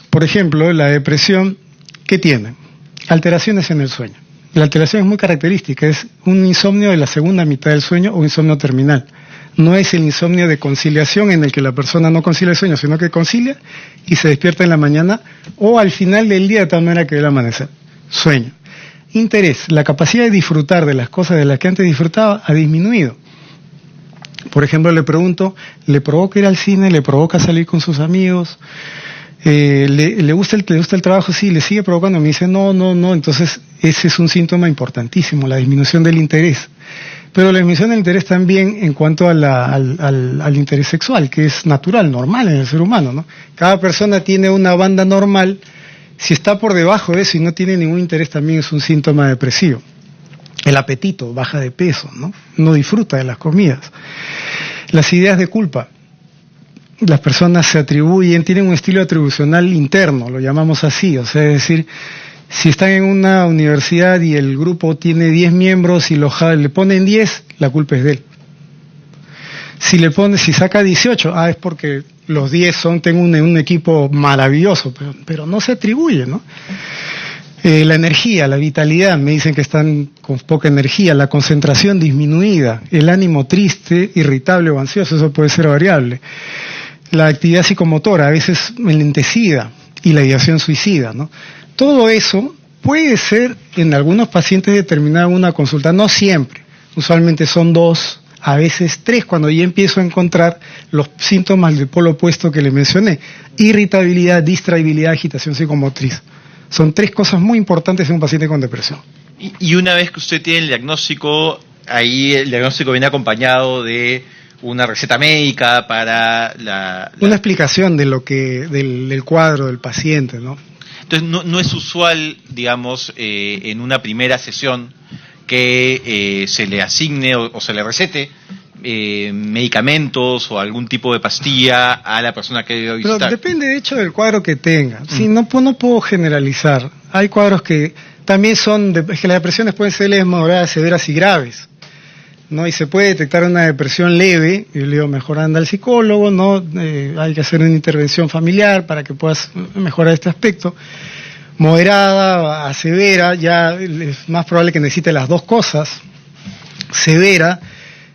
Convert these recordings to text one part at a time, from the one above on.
Por ejemplo, la depresión, ¿qué tiene? Alteraciones en el sueño. La alteración es muy característica, es un insomnio de la segunda mitad del sueño o insomnio terminal. No es el insomnio de conciliación en el que la persona no concilia el sueño, sino que concilia y se despierta en la mañana o al final del día de tal manera que ve el amanecer. Sueño. Interés. La capacidad de disfrutar de las cosas de las que antes disfrutaba ha disminuido. Por ejemplo, le pregunto, ¿le provoca ir al cine? ¿Le provoca salir con sus amigos? ¿Le gusta el trabajo? Sí, le sigue provocando. Me dice, no. Entonces, ese es un síntoma importantísimo, la disminución del interés. Pero la disminución del interés también en cuanto a al interés sexual, que es natural, normal en el ser humano, ¿no? Cada persona tiene una banda normal. Si está por debajo de eso y no tiene ningún interés, también es un síntoma depresivo. El apetito, baja de peso, ¿no? No disfruta de las comidas. Las ideas de culpa. Las personas se atribuyen, tienen un estilo atribucional interno, lo llamamos así, o sea, es decir, si están en una universidad y el grupo tiene 10 miembros y le ponen 10, la culpa es de él. Si saca 18, es porque los 10 tengo un equipo maravilloso, pero no se atribuye, ¿no? La energía, la vitalidad, me dicen que están con poca energía, la concentración disminuida, el ánimo triste, irritable o ansioso, eso puede ser variable. La actividad psicomotora, a veces enlentecida, y la ideación suicida, ¿no? Todo eso puede ser en algunos pacientes determinado en una consulta, no siempre, usualmente son 2, a veces 3, cuando ya empiezo a encontrar los síntomas del polo opuesto que le mencioné, irritabilidad, distraibilidad, agitación psicomotriz. Son 3 cosas muy importantes en un paciente con depresión. Y una vez que usted tiene el diagnóstico, ahí el diagnóstico viene acompañado de una receta médica para una explicación de del cuadro del paciente, ¿no? Entonces no es usual, digamos, en una primera sesión que se le asigne o se le recete medicamentos o algún tipo de pastilla a la persona que debe visitar. Pero depende de hecho del cuadro que tenga. Sí, no puedo generalizar. Hay cuadros que también es que las depresiones pueden ser leves, moderadas, severas y graves, ¿no? Y se puede detectar una depresión leve, yo le digo, mejor anda al psicólogo, ¿no? Hay que hacer una intervención familiar para que puedas mejorar este aspecto. Moderada a severa, ya es más probable que necesite las 2 cosas. Severa,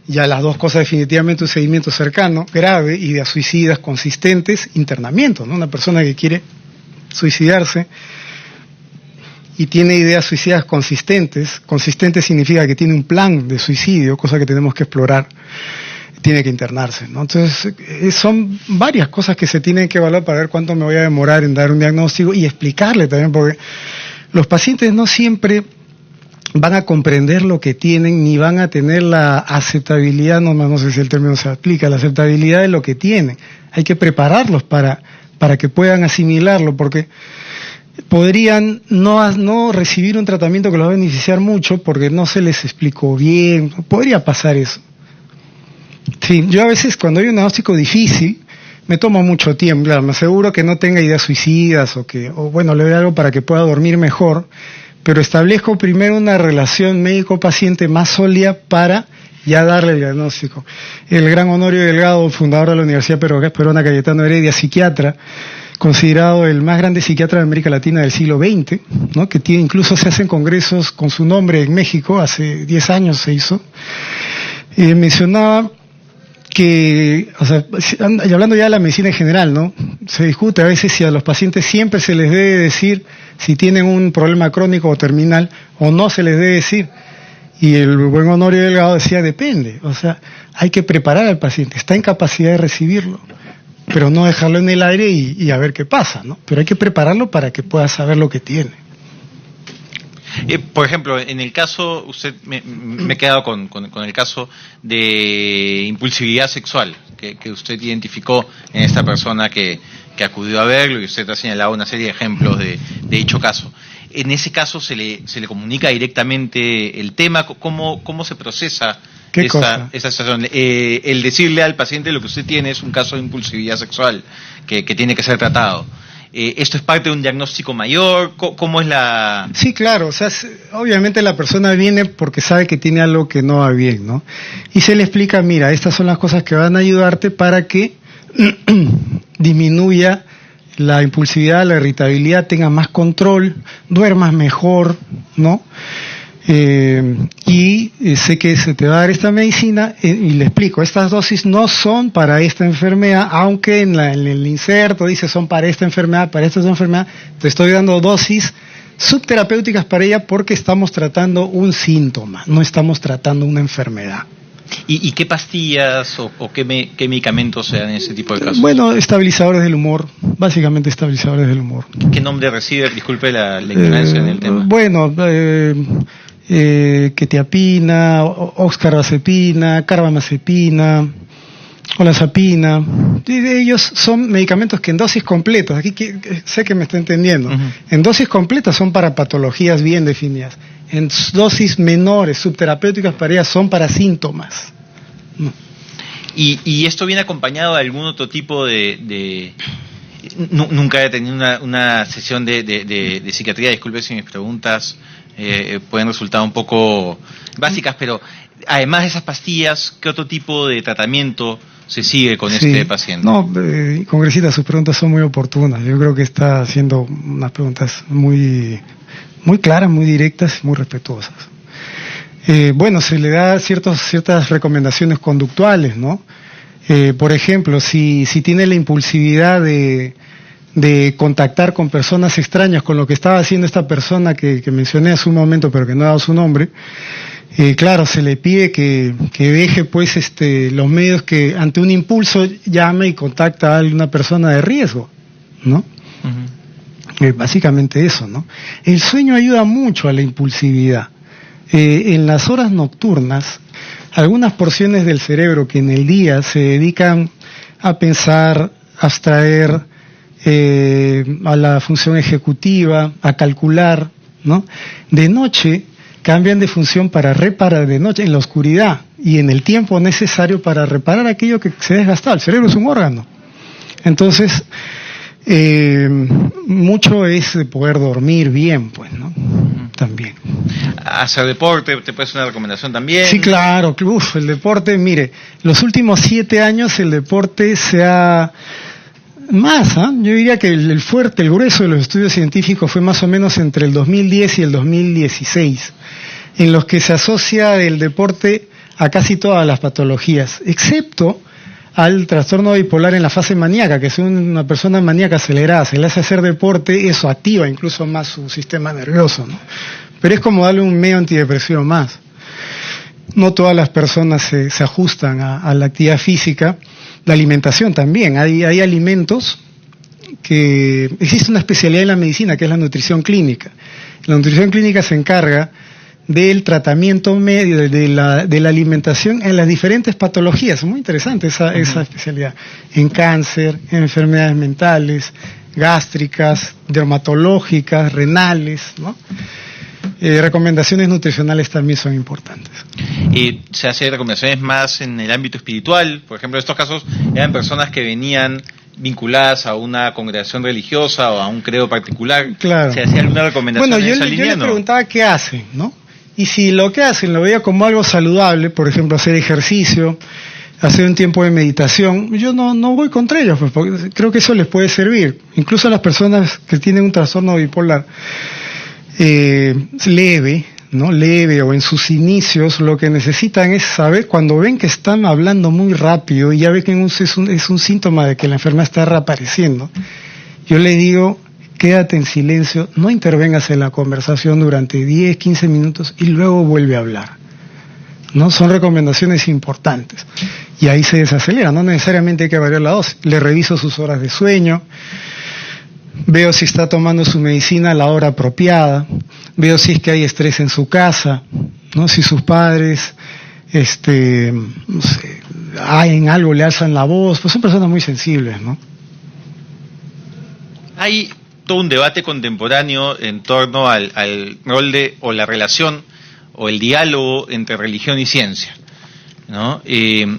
ya las 2 cosas definitivamente, un seguimiento cercano. Grave, ideas suicidas consistentes, internamiento, ¿no? Una persona que quiere suicidarse y tiene ideas suicidas consistentes. Consistente significa que tiene un plan de suicidio, cosa que tenemos que explorar. Tiene que internarse, ¿no? Entonces, son varias cosas que se tienen que evaluar para ver cuánto me voy a demorar en dar un diagnóstico y explicarle también, porque los pacientes no siempre van a comprender lo que tienen, ni van a tener la aceptabilidad, no sé si el término se aplica, la aceptabilidad de lo que tienen. Hay que prepararlos para que puedan asimilarlo, porque podrían no recibir un tratamiento que los va a beneficiar mucho porque no se les explicó bien. Podría pasar eso. Sí, yo a veces cuando hay un diagnóstico difícil me tomo mucho tiempo, claro, me aseguro que no tenga ideas suicidas o le doy algo para que pueda dormir mejor, pero establezco primero una relación médico-paciente más sólida para ya darle el diagnóstico. El gran Honorio Delgado, fundador de la Universidad Peruana Cayetano Heredia, psiquiatra, considerado el más grande psiquiatra de América Latina del siglo XX, ¿no? Que incluso se hacen congresos con su nombre en México, hace 10 años se hizo, mencionaba que, o sea, y hablando ya de la medicina en general, ¿no? Se discute a veces si a los pacientes siempre se les debe decir si tienen un problema crónico o terminal o no se les debe decir. Y el buen Honorio Delgado decía, depende, o sea, hay que preparar al paciente, está en capacidad de recibirlo, pero no dejarlo en el aire y a ver qué pasa, ¿no? Pero hay que prepararlo para que pueda saber lo que tiene. Por ejemplo, en el caso, me he quedado con el caso de impulsividad sexual que usted identificó en esta persona que acudió a verlo, y usted ha señalado una serie de ejemplos de dicho caso. En ese caso se le comunica directamente el tema. ¿Cómo se procesa esa situación? El decirle al paciente lo que usted tiene es un caso de impulsividad sexual que tiene que ser tratado. ¿Esto es parte de un diagnóstico mayor? ¿Cómo es la...? Sí, claro, o sea, obviamente la persona viene porque sabe que tiene algo que no va bien, ¿no? Y se le explica, mira, estas son las cosas que van a ayudarte para que disminuya la impulsividad, la irritabilidad, tengas más control, duermas mejor, ¿no? Y sé que se te va a dar esta medicina, y le explico, estas dosis no son para esta enfermedad, aunque en el inserto dice son para esta enfermedad, te estoy dando dosis subterapéuticas para ella porque estamos tratando un síntoma, no estamos tratando una enfermedad. ¿Y qué pastillas o qué medicamentos se dan en ese tipo de casos? Bueno, estabilizadores del humor, básicamente estabilizadores del humor. ¿Qué nombre recibe? Disculpe la ignorancia en el tema. Bueno, quetiapina, oxcarbazepina, carbamazepina, olazapina. Ellos son medicamentos que en dosis completas, aquí sé que me está entendiendo, en dosis completas son para patologías bien definidas. En dosis menores, subterapéuticas para ellas, son para síntomas. ¿Y esto viene acompañado de algún otro tipo nunca he tenido una sesión de psiquiatría, disculpe si mis preguntas pueden resultar un poco básicas, pero además de esas pastillas, ¿qué otro tipo de tratamiento se sigue con este paciente? No, congresista, sus preguntas son muy oportunas. Yo creo que está haciendo unas preguntas muy claras, muy directas y muy respetuosas. Bueno, se le da ciertas recomendaciones conductuales, ¿no? Por ejemplo, si tiene la impulsividad de contactar con personas extrañas, con lo que estaba haciendo esta persona que mencioné hace un momento, pero que no he dado su nombre, claro, se le pide que deje pues los medios, que ante un impulso llame y contacta a una persona de riesgo, ¿no? Básicamente eso, ¿no? El sueño ayuda mucho a la impulsividad. En las horas nocturnas, algunas porciones del cerebro que en el día se dedican a pensar, a abstraer, a la función ejecutiva, a calcular, ¿no? De noche cambian de función para reparar, de noche en la oscuridad y en el tiempo necesario para reparar aquello que se ha desgastado. El cerebro es un órgano. Entonces, mucho es poder dormir bien, pues, ¿no? También. ¿Hacer deporte te puede ser una recomendación también? Sí, claro. El deporte, mire, los últimos 7 años el deporte se ha... yo diría que el grueso de los estudios científicos fue más o menos entre el 2010 y el 2016, en los que se asocia el deporte a casi todas las patologías, excepto al trastorno bipolar en la fase maníaca, que es una persona maníaca acelerada, se le hace hacer deporte, eso activa incluso más su sistema nervioso, ¿no? Pero es como darle un medio antidepresivo más. No todas las personas se ajustan a la actividad física. La alimentación también, hay alimentos que... Existe una especialidad en la medicina que es la nutrición clínica. La nutrición clínica se encarga del tratamiento medio de la alimentación en las diferentes patologías. Es muy interesante esa especialidad. En cáncer, en enfermedades mentales, gástricas, dermatológicas, renales, ¿no? Recomendaciones nutricionales también son importantes. ¿Se hace recomendaciones más en el ámbito espiritual? Por ejemplo, en estos casos eran personas que venían vinculadas a una congregación religiosa o a un credo particular. Claro. ¿Se hacía alguna recomendación en esa línea? Yo les preguntaba qué hacen, ¿no? Y si lo que hacen lo veía como algo saludable, por ejemplo, hacer ejercicio, hacer un tiempo de meditación, yo no voy contra ellos, pues, porque creo que eso les puede servir. Incluso a las personas que tienen un trastorno bipolar leve o en sus inicios, lo que necesitan es saber, cuando ven que están hablando muy rápido y ya ven que es un síntoma de que la enfermedad está reapareciendo, yo le digo, quédate en silencio, no intervengas en la conversación durante 10, 15 minutos y luego vuelve a hablar, ¿no? Son recomendaciones importantes y ahí se desacelera, no necesariamente hay que variar la dosis. Le reviso sus horas de sueño, veo si está tomando su medicina a la hora apropiada, veo si es que hay estrés en su casa, ¿no? Si sus padres no sé, en algo le alzan la voz, pues son personas muy sensibles, ¿no? Hay todo un debate contemporáneo en torno al rol o la relación o el diálogo entre religión y ciencia, ¿no?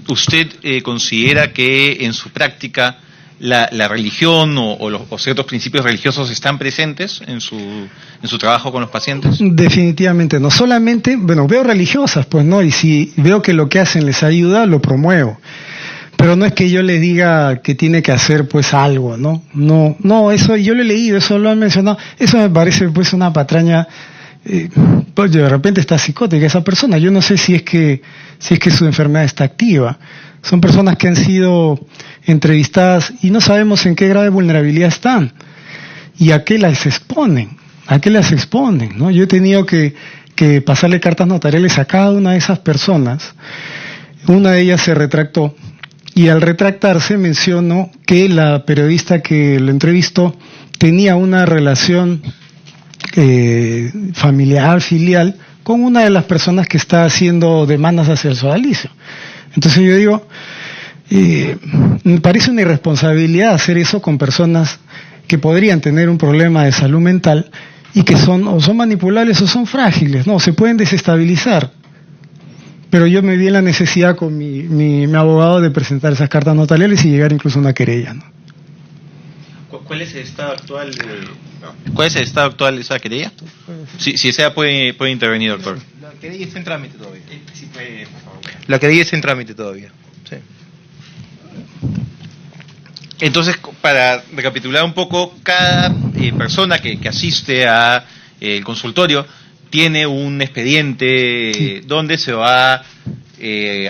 ¿Usted considera que en su práctica la religión o ciertos principios religiosos están presentes en su trabajo con los pacientes? Definitivamente, no solamente, veo religiosas, pues, ¿no? Y si veo que lo que hacen les ayuda, lo promuevo. Pero Pero no es que yo le diga que tiene que hacer pues algo, ¿no? No, eso yo lo he leído, eso lo han mencionado, eso me parece pues una patraña, pues de repente está psicótica esa persona, yo no sé si es que su enfermedad está activa. Son personas que han sido entrevistadas y no sabemos en qué grado de vulnerabilidad están y a qué las exponen, ¿no? Yo he tenido que pasarle cartas notariales a cada una de esas personas. Una de ellas se retractó y al retractarse mencionó que la periodista que lo entrevistó tenía una relación familiar, filial, con una de las personas que está haciendo demandas hacia el sodalicio. Entonces yo digo, me parece una irresponsabilidad hacer eso con personas que podrían tener un problema de salud mental y que son manipulables o son frágiles, no, se pueden desestabilizar. Pero yo me vi en la necesidad con mi abogado de presentar esas cartas notariales y llegar incluso a una querella, ¿no? ¿Cuál es el estado actual de esa querella? Si desea puede intervenir, doctor. La querella está en trámite todavía. Sí, puede, por favor. La querella está en trámite todavía. Sí. Entonces, para recapitular un poco, cada persona que asiste a el consultorio tiene un expediente donde se va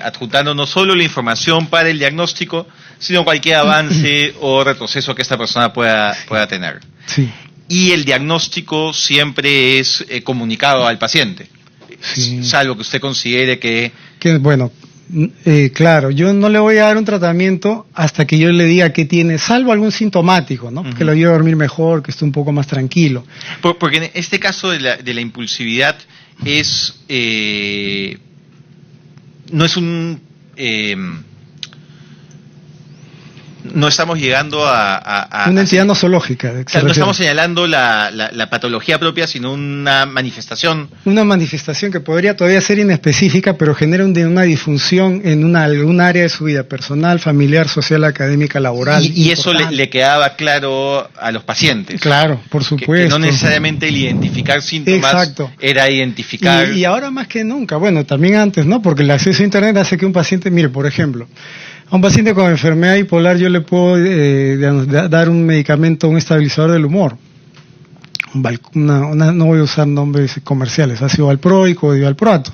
adjuntando no solo la información para el diagnóstico, sino cualquier avance o retroceso que esta persona pueda tener. Sí. Y el diagnóstico siempre es comunicado al paciente, salvo que usted considere que bueno, claro, yo no le voy a dar un tratamiento hasta que yo le diga que tiene, salvo algún sintomático, ¿no? Que lo ayude a dormir mejor, que esté un poco más tranquilo. Porque en este caso de la impulsividad es no es un no estamos llegando a una entidad nosológica. No estamos señalando la patología propia, sino una manifestación. Una manifestación que podría todavía ser inespecífica, pero genera una disfunción en algún área de su vida personal, familiar, social, académica, laboral. Y eso le quedaba claro a los pacientes. Claro, por supuesto. Que no necesariamente el identificar síntomas era identificar. Y ahora más que nunca, bueno, también antes, ¿no? Porque el acceso a Internet hace que un paciente, mire, por ejemplo, a un paciente con enfermedad bipolar yo le puedo dar un medicamento, un estabilizador del humor. No voy a usar nombres comerciales, ácido valproico o divalproato.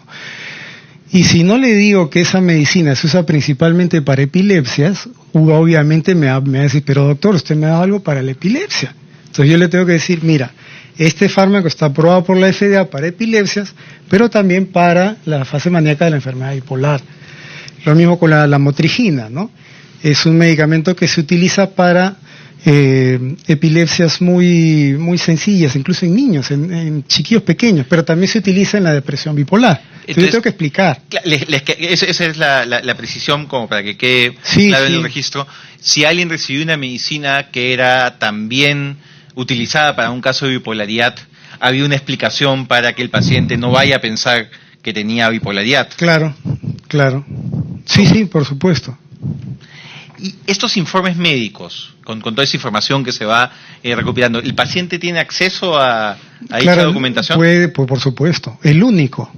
Y si no le digo que esa medicina se usa principalmente para epilepsias, obviamente me va a decir, pero doctor, usted me da algo para la epilepsia. Entonces yo le tengo que decir, mira, este fármaco está aprobado por la FDA para epilepsias, pero también para la fase maníaca de la enfermedad bipolar. Lo mismo con la motrigina, ¿no? Es un medicamento que se utiliza para epilepsias muy sencillas, incluso en niños, en chiquillos pequeños, pero también se utiliza en la depresión bipolar. Entonces yo tengo que explicar. Esa es la precisión, como para que quede claro en el registro. Si alguien recibió una medicina que era también utilizada para un caso de bipolaridad, había una explicación para que el paciente no vaya a pensar que tenía bipolaridad. Claro. Sí, por supuesto. Y estos informes médicos, con toda esa información que se va recopilando, ¿el paciente tiene acceso a esa documentación? Puede, por supuesto. El único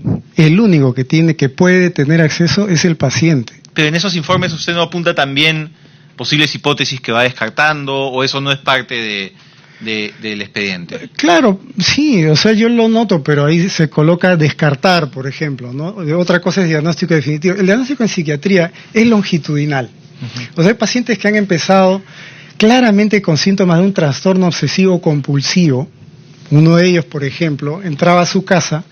que puede tener acceso es el paciente. Pero en esos informes usted no apunta también posibles hipótesis que va descartando, o eso no es parte del expediente. Claro, sí, o sea, yo lo noto, pero ahí se coloca descartar, por ejemplo, ¿no? Otra cosa es diagnóstico definitivo. El diagnóstico en psiquiatría es longitudinal. O sea, hay pacientes que han empezado claramente con síntomas de un trastorno obsesivo compulsivo. Uno de ellos, por ejemplo, entraba a su casa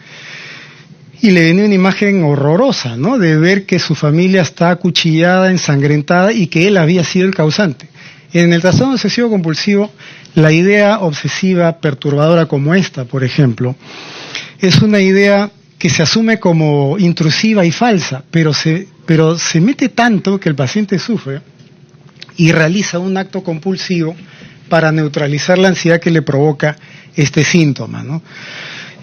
y le venía una imagen horrorosa, ¿no? De ver que su familia está acuchillada, ensangrentada y que él había sido el causante. En el trastorno obsesivo compulsivo, la idea obsesiva perturbadora como esta, por ejemplo, es una idea que se asume como intrusiva y falsa, pero se mete tanto que el paciente sufre y realiza un acto compulsivo para neutralizar la ansiedad que le provoca este síntoma, ¿no?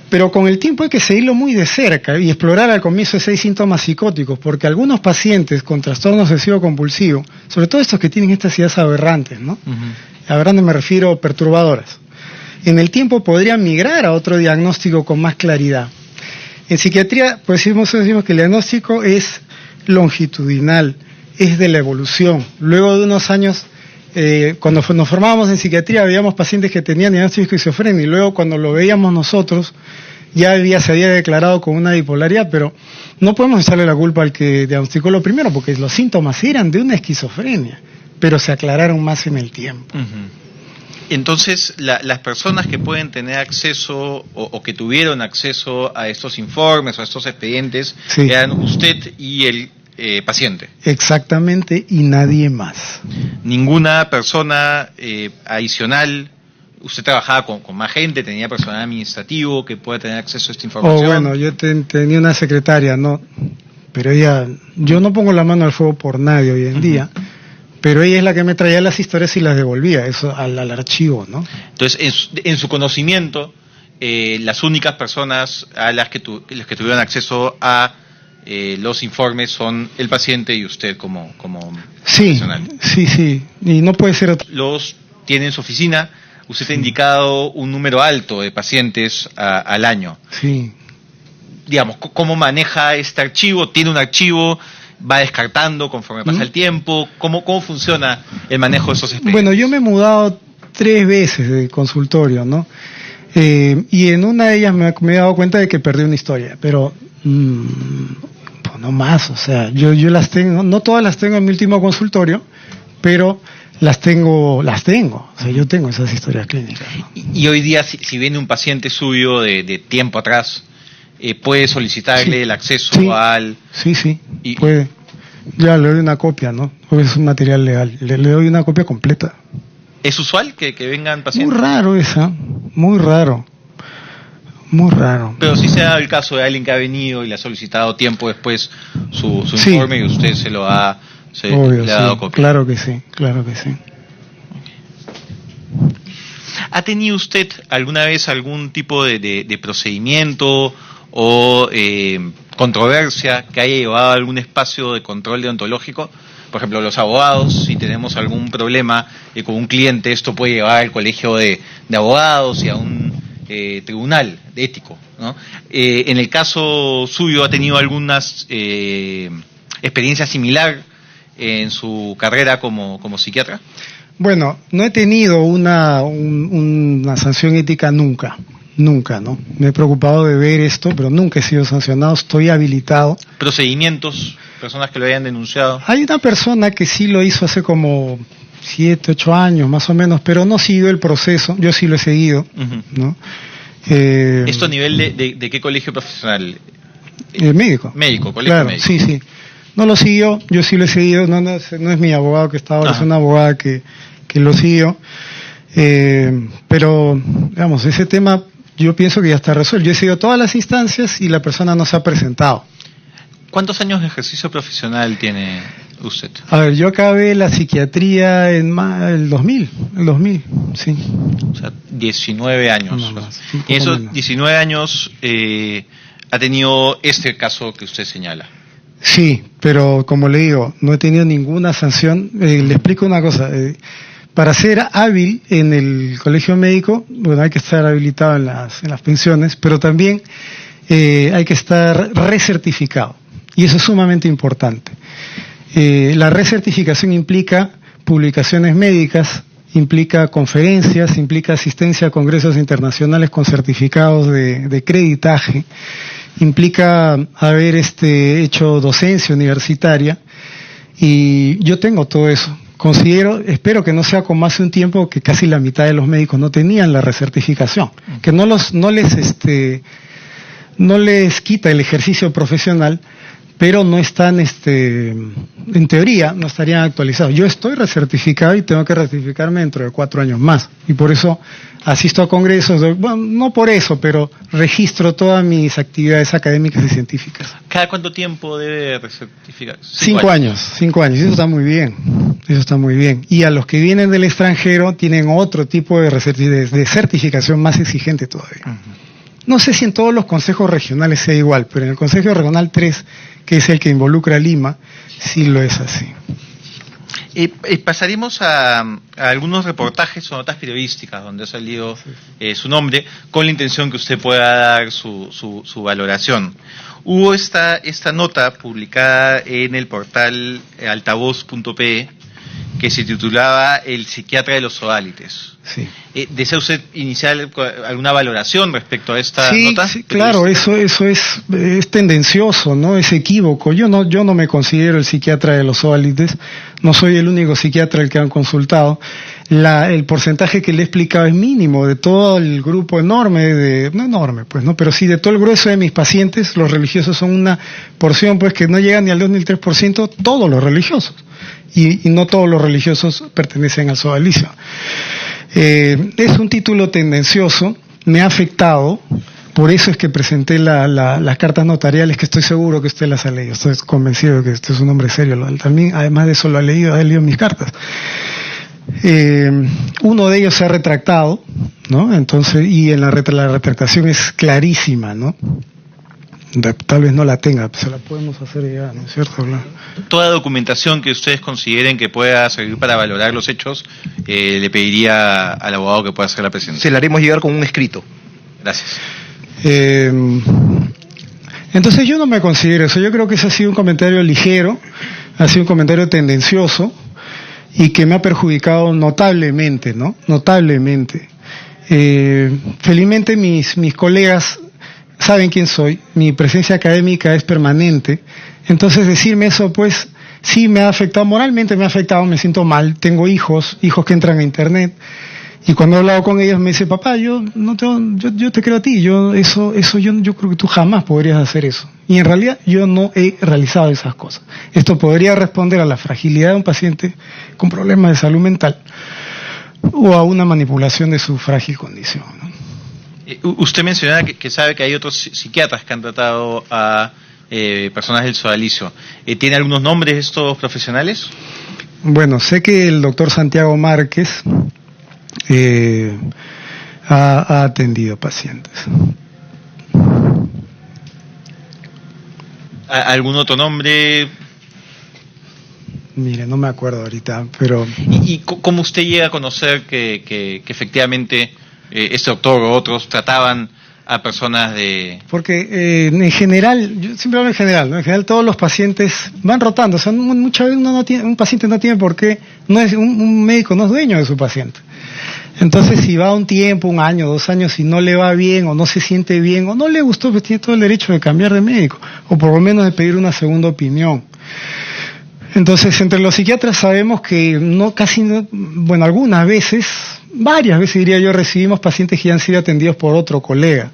Pero con el tiempo hay que seguirlo muy de cerca y explorar al comienzo esos síntomas psicóticos, porque algunos pacientes con trastorno obsesivo compulsivo, sobre todo estos que tienen estas ideas aberrantes, ¿no? Aberrantes me refiero perturbadoras, en el tiempo podrían migrar a otro diagnóstico con más claridad. En psiquiatría, pues decimos que el diagnóstico es longitudinal, es de la evolución. Luego de unos años, cuando nos formábamos en psiquiatría, veíamos pacientes que tenían diagnóstico de esquizofrenia, y luego cuando lo veíamos nosotros, se había declarado con una bipolaridad, pero no podemos echarle la culpa al que diagnosticó lo primero, porque los síntomas eran de una esquizofrenia, pero se aclararon más en el tiempo. Entonces, las personas que pueden tener acceso o que tuvieron acceso a estos informes o a estos expedientes, sí, eran usted y el paciente. Exactamente, y nadie más. Ninguna persona adicional. Usted trabajaba con más gente, tenía personal administrativo que pueda tener acceso a esta información. Bueno, yo tenía una secretaria, no, pero ella, yo no pongo la mano al fuego por nadie hoy en día, pero ella es la que me traía las historias y las devolvía, eso al archivo, ¿no? Entonces, en su conocimiento, las únicas personas a las que tuvieron acceso a los informes son el paciente y usted como profesional. Sí, y no puede ser otro. Los tiene en su oficina. Usted ha indicado un número alto de pacientes al año. Sí. Digamos, ¿cómo maneja este archivo? ¿Tiene un archivo? ¿Va descartando conforme pasa el tiempo? ¿Cómo funciona el manejo de esos expedientes? Bueno, yo me he mudado 3 veces de consultorio, ¿no? Y en una de ellas me he dado cuenta de que perdí una historia, pero pues no más, o sea, yo las tengo, no todas las tengo en mi último consultorio, pero las tengo, o sea, yo tengo esas historias clínicas, ¿no? Y hoy día, si viene un paciente suyo de tiempo atrás, puede solicitarle el acceso al... Sí, puede. Ya le doy una copia, ¿no? Porque es un material legal, le doy una copia completa. ¿Es usual que vengan pacientes? Muy raro esa, muy raro. Pero si se ha dado el caso de alguien que ha venido y le ha solicitado tiempo después su informe y usted se lo ha... Obvio, le ha dado copia. Claro que sí. ¿Ha tenido usted alguna vez algún tipo de procedimiento o controversia que haya llevado a algún espacio de control deontológico? Por ejemplo, los abogados, si tenemos algún problema con un cliente, esto puede llevar al colegio de abogados y a un tribunal ético, ¿no? En el caso suyo, ¿ha tenido algunas experiencia similar en su carrera como psiquiatra? Bueno, no he tenido una sanción ética nunca, ¿no? Me he preocupado de ver esto, pero nunca he sido sancionado, estoy habilitado. ¿Procedimientos? ¿Personas que lo hayan denunciado? Hay una persona que sí lo hizo hace como 7, 8 años más o menos, pero no siguió el proceso, yo sí lo he seguido, ¿no? ¿Esto a nivel de qué colegio profesional? Médico. Médico, colegio claro, médico. Sí. No lo siguió, yo sí lo he seguido, no es mi abogado que está ahora, es una abogada que lo siguió, pero, digamos, ese tema yo pienso que ya está resuelto. Yo he seguido todas las instancias y la persona no se ha presentado. ¿Cuántos años de ejercicio profesional tiene usted? A ver, yo acabé la psiquiatría en el 2000, sí. O sea, 19 años. No más, y esos 19 años ha tenido este caso que usted señala. Sí, pero como le digo, no he tenido ninguna sanción. Le explico una cosa. Para ser hábil en el colegio médico, bueno, hay que estar habilitado en las pensiones, pero también hay que estar recertificado. Y eso es sumamente importante. La recertificación implica publicaciones médicas, implica conferencias, implica asistencia a congresos internacionales con certificados de creditaje, implica haber hecho docencia universitaria, y yo tengo todo eso. Espero que no sea como hace un tiempo que casi la mitad de los médicos no tenían la recertificación, que no les quita el ejercicio profesional, pero no están, en teoría, no estarían actualizados. Yo estoy recertificado y tengo que rectificarme dentro de 4 años más. Y por eso asisto a congresos, bueno, no por eso, pero registro todas mis actividades académicas y científicas. ¿Cada cuánto tiempo debe recertificar? 5 años, y eso está muy bien. Y a los que vienen del extranjero tienen otro tipo de certificación más exigente todavía. No sé si en todos los consejos regionales sea igual, pero en el Consejo Regional 3, que es el que involucra a Lima, sí lo es así. Pasaríamos a algunos reportajes o notas periodísticas donde ha salido su nombre, con la intención que usted pueda dar su valoración. Hubo esta nota publicada en el portal altavoz.pe que se titulaba El psiquiatra de los sodálites. Sí. ¿Desea usted iniciar alguna valoración respecto a esta nota? Sí, claro, eso es tendencioso, ¿no? Es equívoco. Yo no me considero el psiquiatra de los sodálites, no soy el único psiquiatra al que han consultado. El porcentaje que le he explicado es mínimo de todo el grupo enorme, no enorme, pues, ¿no? Pero sí de todo el grueso de mis pacientes, los religiosos son una porción, pues, que no llega ni al 2 ni al 3%, todos los religiosos. Y no todos los religiosos pertenecen al sodalicio. Es un título tendencioso, me ha afectado, por eso es que presenté las cartas notariales, que estoy seguro que usted las ha leído, estoy convencido de que usted es un hombre serio, también, además de eso ha leído mis cartas. Uno de ellos se ha retractado, ¿no? Entonces, y en la retractación es clarísima, ¿no? Tal vez no la tenga, se la podemos hacer ya, ¿no es cierto? Toda documentación que ustedes consideren que pueda servir para valorar los hechos, le pediría al abogado que pueda hacer la presentación. Se la haremos llegar con un escrito. Gracias. Entonces yo no me considero eso, yo creo que ese ha sido un comentario ligero, ha sido un comentario tendencioso y que me ha perjudicado notablemente, ¿no? Notablemente. Felizmente mis colegas saben quién soy, mi presencia académica es permanente, entonces decirme eso, pues, sí me ha afectado, moralmente me ha afectado, me siento mal, tengo hijos que entran a internet, y cuando he hablado con ellos me dice, papá, yo te creo a ti, yo creo que tú jamás podrías hacer eso, y en realidad yo no he realizado esas cosas. Esto podría responder a la fragilidad de un paciente con problemas de salud mental, o a una manipulación de su frágil condición, ¿no? Usted mencionaba que sabe que hay otros psiquiatras que han tratado a personas del sodalicio. ¿Tiene algunos nombres estos profesionales? Bueno, sé que el doctor Santiago Márquez ha atendido pacientes. ¿Algún otro nombre? Mire, no me acuerdo ahorita, pero... ¿Y cómo usted llega a conocer que efectivamente este doctor o otros trataban a personas de...? Porque en general, yo siempre hablo en general, ¿no? En general todos los pacientes van rotando, o sea, muchas veces un paciente no tiene por qué, no es un médico no es dueño de su paciente. Entonces si va un tiempo, 1 año, 2 años, y no le va bien, o no se siente bien, o no le gustó, pues tiene todo el derecho de cambiar de médico, o por lo menos de pedir una segunda opinión. Entonces, entre los psiquiatras sabemos que algunas veces, varias veces diría yo, recibimos pacientes que ya han sido atendidos por otro colega.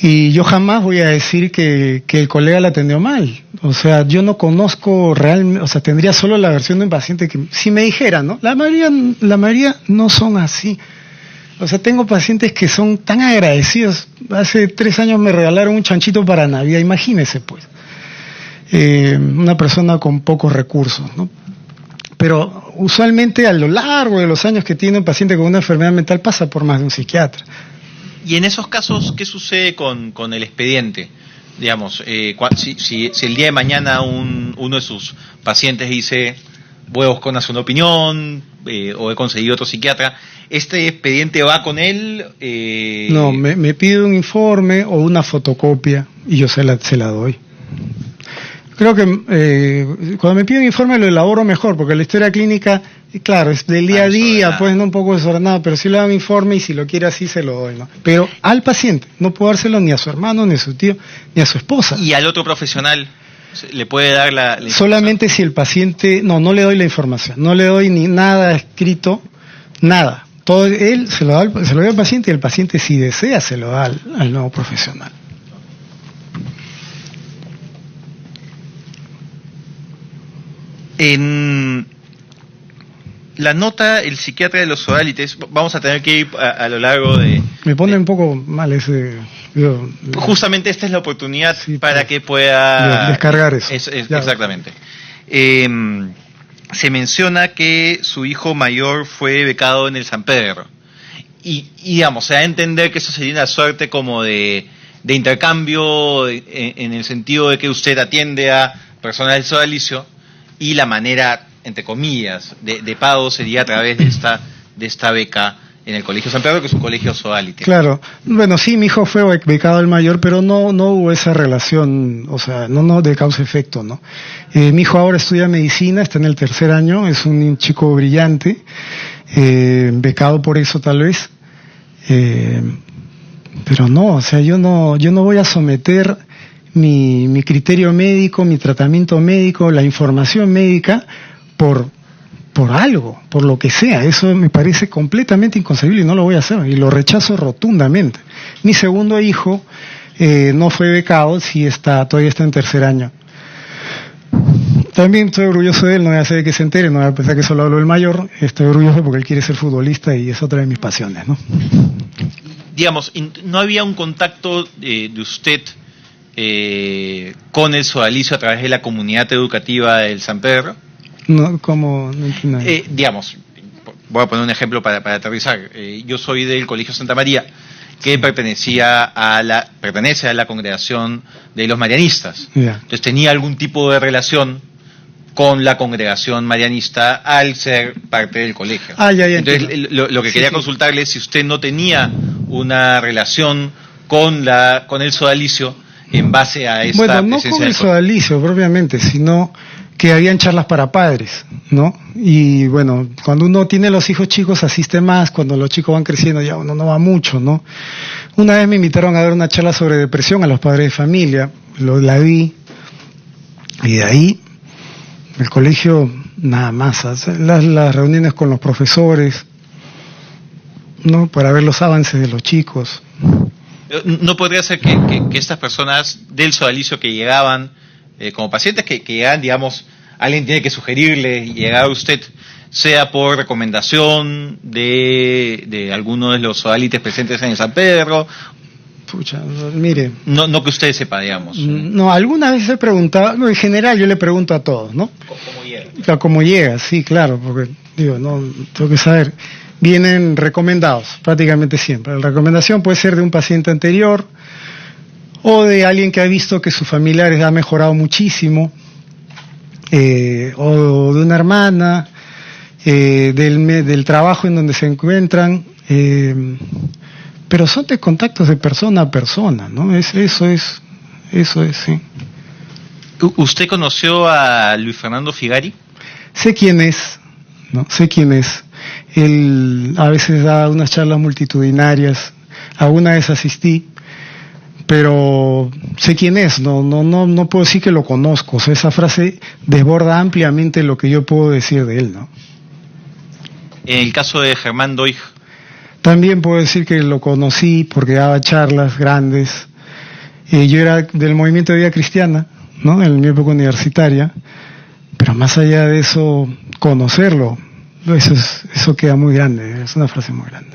Y yo jamás voy a decir que el colega la atendió mal. O sea, yo no conozco realmente, o sea, tendría solo la versión de un paciente que, si me dijera, ¿no? La mayoría no son así. O sea, tengo pacientes que son tan agradecidos. Hace 3 años me regalaron un chanchito para Navidad, imagínese, pues. Una persona con pocos recursos, ¿no? Pero usualmente a lo largo de los años que tiene un paciente con una enfermedad mental pasa por más de un psiquiatra. Y en esos casos, ¿qué sucede con el expediente? Digamos, si el día de mañana uno de sus pacientes dice, voy a buscar una segunda opinión, o he conseguido otro psiquiatra, ¿este expediente va con él? No, me pide un informe o una fotocopia y yo se la doy. Creo que cuando me piden informe lo elaboro mejor, porque la historia clínica, claro, es del día a día, pues no un poco desordenada, pero sí le dan informe y si lo quiere así se lo doy, ¿no? Pero al paciente, no puedo dárselo ni a su hermano, ni a su tío, ni a su esposa. ¿Y al otro profesional le puede dar la información? Solamente si el paciente, no le doy la información, no le doy ni nada escrito, nada. Todo él se lo da al paciente y el paciente, si desea, se lo da al nuevo profesional. En la nota, el psiquiatra de los sodálites, vamos a tener que ir a lo largo de... Me pone un poco mal ese... Justamente esta es la oportunidad para que pueda... descargar eso. Exactamente. Se menciona que su hijo mayor fue becado en el San Pedro. Y digamos, se da a entender que eso sería una suerte como de intercambio en el sentido de que usted atiende a personas del sodalicio y la manera entre comillas, de pago sería a través de esta beca en el Colegio San Pedro, que es un colegio sodalite. Claro, bueno, sí, mi hijo fue becado al mayor, pero no hubo esa relación, o sea, no de causa-efecto, ¿no? Mi hijo ahora estudia medicina, está en el 3er año, es un chico brillante, becado por eso tal vez, pero no, o sea, yo no voy a someter mi criterio médico, mi tratamiento médico, la información médica por algo, por lo que sea. Eso me parece completamente inconcebible y no lo voy a hacer, y lo rechazo rotundamente. Mi segundo hijo no fue becado, sí todavía está en 3er año. También estoy orgulloso de él, no voy a hacer que se entere, no voy a pensar que solo hablo del mayor, estoy orgulloso porque él quiere ser futbolista y es otra de mis pasiones, ¿no? Digamos, ¿no había un contacto de usted con el sodalicio a través de la comunidad educativa del San Pedro? No, como no entiendo. Digamos, voy a poner un ejemplo para aterrizar. Yo soy del Colegio Santa María, que pertenece a la congregación de los marianistas. Yeah. Entonces tenía algún tipo de relación con la congregación marianista al ser parte del colegio. Ya. Entonces lo que quería consultarle es si usted no tenía una relación con el sodalicio en base a esta bueno, no con el sodalicio propiamente, sino que habían charlas para padres, ¿no? Y bueno, cuando uno tiene los hijos chicos asiste más, cuando los chicos van creciendo ya uno no va mucho, ¿no? Una vez me invitaron a dar una charla sobre depresión a los padres de familia, la vi, y de ahí el colegio nada más, las reuniones con los profesores, ¿no? Para ver los avances de los chicos. ¿No podría ser que estas personas del sodalicio que llegaban como pacientes que llegan, digamos, alguien tiene que sugerirle llegar a usted, sea por recomendación de alguno de los sodalites presentes en el San Pedro? Pucha, mire. No que usted sepa, digamos. No, algunas veces he preguntado, en general yo le pregunto a todos, ¿no? ¿Cómo llega? Claro, como llega, sí, claro, porque, digo, no, tengo que saber. Vienen recomendados, prácticamente siempre. La recomendación puede ser de un paciente anterior, o de alguien que ha visto que sus familiares ha mejorado muchísimo, o de una hermana, del trabajo en donde se encuentran, pero son de contactos de persona a persona, ¿no? Eso es, sí. ¿Usted conoció a Luis Fernando Figari? Sé quién es, ¿no? Sé quién es. Él a veces da unas charlas multitudinarias, alguna vez asistí, pero sé quién es, no puedo decir que lo conozco, o sea, esa frase desborda ampliamente lo que yo puedo decir de él, ¿no? En el caso de Germán Doig, también puedo decir que lo conocí porque daba charlas grandes. Yo era del movimiento de vida cristiana, ¿no? En mi época universitaria, pero más allá de eso, conocerlo, eso queda muy grande, es una frase muy grande.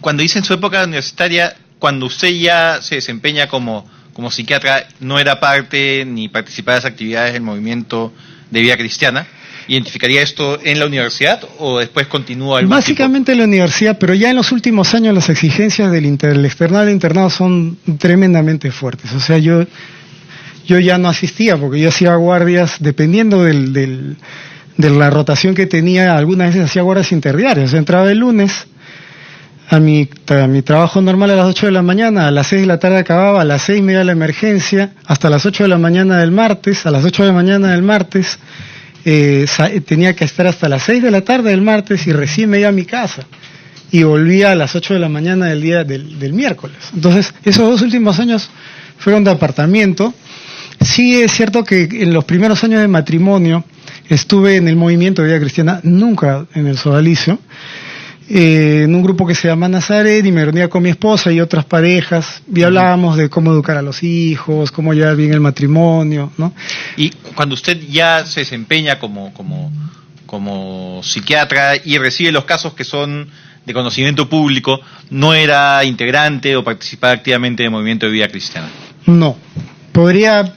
Cuando dice en su época universitaria, cuando usted ya se desempeña como psiquiatra, no era parte ni participaba de las actividades del movimiento de vida cristiana, ¿identificaría esto en la universidad o después continúa algún Básicamente en la universidad, pero ya en los últimos años las exigencias del external e internado son tremendamente fuertes. O sea, yo ya no asistía porque yo hacía guardias, dependiendo de la rotación que tenía, algunas veces hacía guardias interdiarias. O sea, entraba el lunes a mi trabajo normal a las 8 de la mañana, a las 6 de la tarde acababa, a las 6:30 de la emergencia, hasta las 8 de la mañana del martes, a las 8 de la mañana del martes, tenía que estar hasta las 6 de la tarde del martes y recién me iba a mi casa. Y volvía a las 8 de la mañana del día del miércoles. Entonces, esos 2 últimos años fueron de apartamiento. Sí es cierto que en los primeros años de matrimonio estuve en el movimiento de vida cristiana, nunca en el sodalicio, en un grupo que se llama Nazaret, y me reunía con mi esposa y otras parejas y hablábamos de cómo educar a los hijos, cómo llevar bien el matrimonio, ¿no? Y cuando usted ya se desempeña como psiquiatra y recibe los casos que son de conocimiento público, ¿no era integrante o participaba activamente del movimiento de vida cristiana? No, podría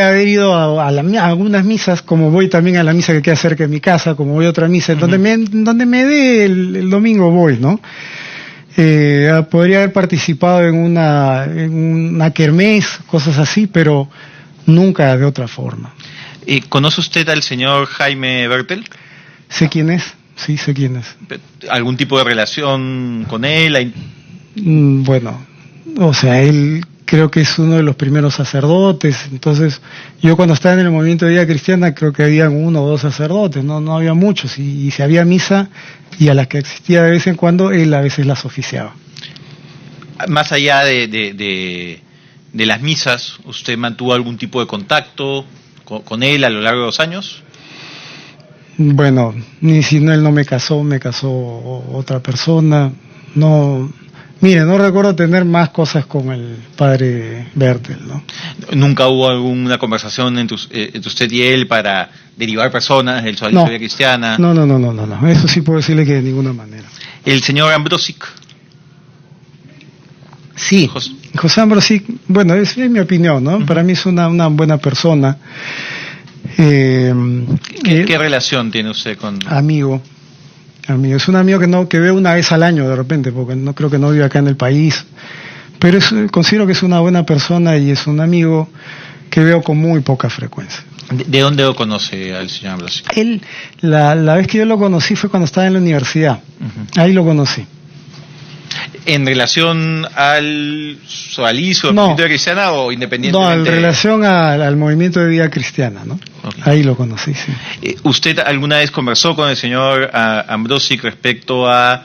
haber ido a algunas misas, como voy también a la misa que queda cerca de mi casa, como voy a otra misa, donde me dé el domingo voy, ¿no? Podría haber participado en una kermés, cosas así, pero nunca de otra forma. ¿Conoce usted al señor Jaime Bertel? ¿Sé quién es? Sí, sé quién es. ¿Algún tipo de relación con él? Bueno, o sea, él creo que es uno de los primeros sacerdotes. Entonces, yo cuando estaba en el movimiento de Vida Cristiana creo que había 1 o 2 sacerdotes, no había muchos. Y si había misa, y a las que existía de vez en cuando, él a veces las oficiaba. Más allá de las misas, ¿usted mantuvo algún tipo de contacto con él a lo largo de los años? Bueno, ni si no, él no me casó otra persona. No, mire, no recuerdo tener más cosas con el padre Bertel, ¿no? ¿Nunca hubo alguna conversación entre usted y él para derivar personas del Sodalicio de Vida Cristiana? No, eso sí puedo decirle que de ninguna manera. ¿El señor Ambrosic? Sí, José Ambrosic, bueno, es mi opinión, ¿no? Para mí es una buena persona. ¿Qué relación tiene usted con...? Amigo, es un amigo que veo una vez al año de repente, porque no creo que no vive acá en el país, pero considero que es una buena persona y es un amigo que veo con muy poca frecuencia. ¿De dónde lo conoce al señor Ambrosic? Él, la vez que yo lo conocí fue cuando estaba en la universidad, ahí lo conocí. ¿En relación al Sodalicio, al movimiento de Vida Cristiana o independientemente? No, en relación al movimiento de Vida Cristiana, ¿no? Okay. Ahí lo conocí, sí. ¿Usted alguna vez conversó con el señor Ambrosic respecto a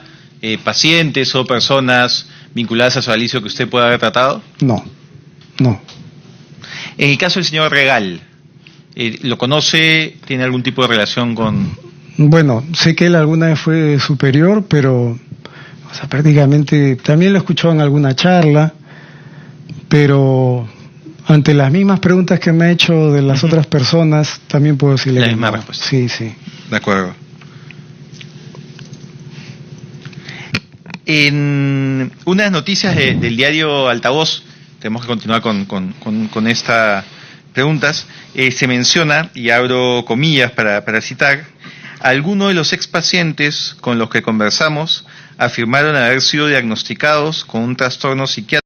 pacientes o personas vinculadas al Sodalicio que usted pueda haber tratado? No. En el caso del señor Regal, ¿lo conoce? ¿Tiene algún tipo de relación con...? Bueno, sé que él alguna vez fue superior, pero... O sea, prácticamente también lo escuchó en alguna charla, pero ante las mismas preguntas que me ha hecho de las otras personas, también puedo decirle la misma respuesta. Sí. De acuerdo. En unas noticias del diario Altavoz, tenemos que continuar con estas preguntas, se menciona, y abro comillas para citar, algunos de los expacientes con los que conversamos afirmaron haber sido diagnosticados con un trastorno psiquiátrico